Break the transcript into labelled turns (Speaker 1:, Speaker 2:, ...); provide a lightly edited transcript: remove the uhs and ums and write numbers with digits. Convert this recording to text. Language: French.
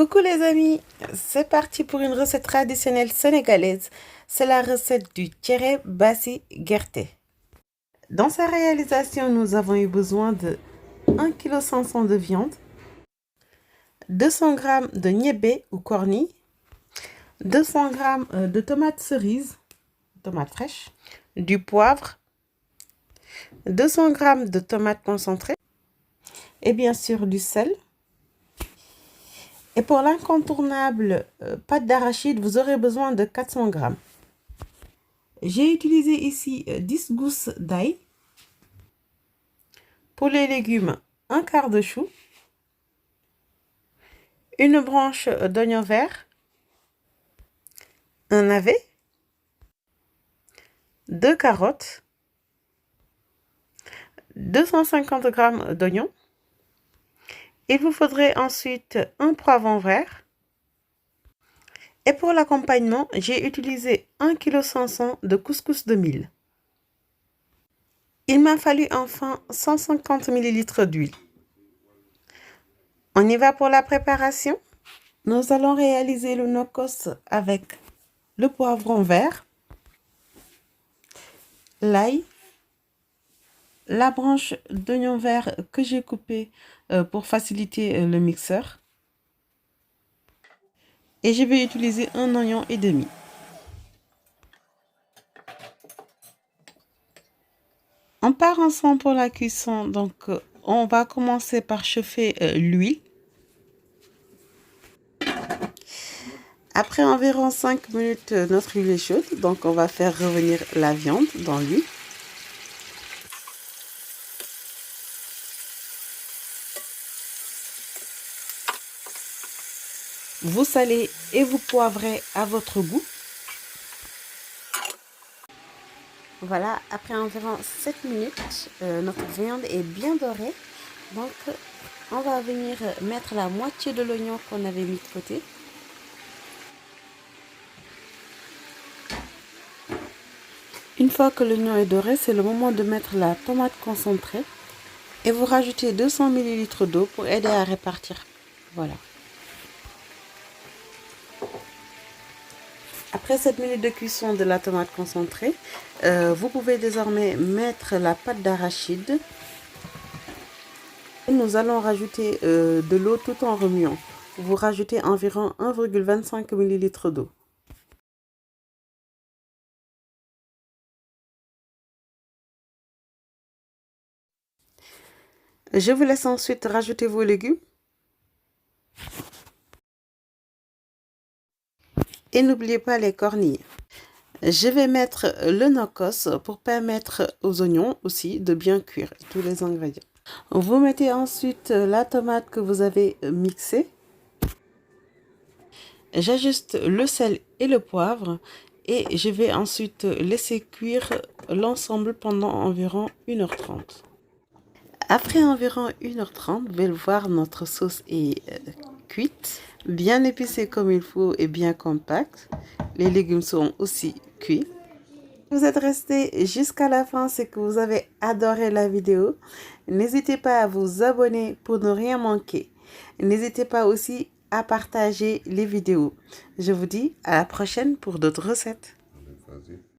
Speaker 1: Coucou les amis, c'est parti pour une recette traditionnelle sénégalaise. C'est la recette du tchéré bassi guerté. Dans sa réalisation, nous avons eu besoin de 1,5 kg de viande, 200 g de niébé ou cornille, 200 g de tomates cerises, tomates fraîches, du poivre, 200 g de tomates concentrées et bien sûr du sel. Et pour l'incontournable pâte d'arachide, vous aurez besoin de 400 g. J'ai utilisé ici 10 gousses d'ail. Pour les légumes, un quart de chou, une branche d'oignon vert, un navet, 2 carottes, 250 g d'oignons. Il vous faudrait ensuite un poivron vert. Et pour l'accompagnement, j'ai utilisé 1,5 kg de couscous de mil. Il m'a fallu enfin 150 ml d'huile. On y va pour la préparation. Nous allons réaliser le nokos avec le poivron vert, l'ail, la branche d'oignon vert que j'ai coupée pour faciliter le mixeur. Et je vais utiliser un oignon et demi. On part ensemble pour la cuisson. Donc, on va commencer par chauffer l'huile. Après environ 5 minutes, notre huile est chaude. Donc, on va faire revenir la viande dans l'huile. Vous salez et vous poivrez à votre goût. Voilà, après environ 7 minutes, notre viande est bien dorée. Donc, on va venir mettre la moitié de l'oignon qu'on avait mis de côté. Une fois que l'oignon est doré, c'est le moment de mettre la tomate concentrée. Et vous rajoutez 200 ml d'eau pour aider à répartir. Voilà. Après 7 minutes de cuisson de la tomate concentrée, vous pouvez désormais mettre la pâte d'arachide. Nous allons rajouter de l'eau tout en remuant. Vous rajoutez environ 1,25 ml d'eau. Je vous laisse ensuite rajouter vos légumes. Et n'oubliez pas les cornilles. Je vais mettre le nokos pour permettre aux oignons aussi de bien cuire tous les ingrédients. Vous mettez ensuite la tomate que vous avez mixée. J'ajuste le sel et le poivre et je vais ensuite laisser cuire l'ensemble pendant environ 1h30. Après environ 1h30, vous allez voir notre sauce est cuite, bien épicée comme il faut et bien compacte. Les légumes sont aussi cuits. Si vous êtes resté jusqu'à la fin, c'est que vous avez adoré la vidéo. N'hésitez pas à vous abonner pour ne rien manquer. N'hésitez pas aussi à partager les vidéos. Je vous dis à la prochaine pour d'autres recettes.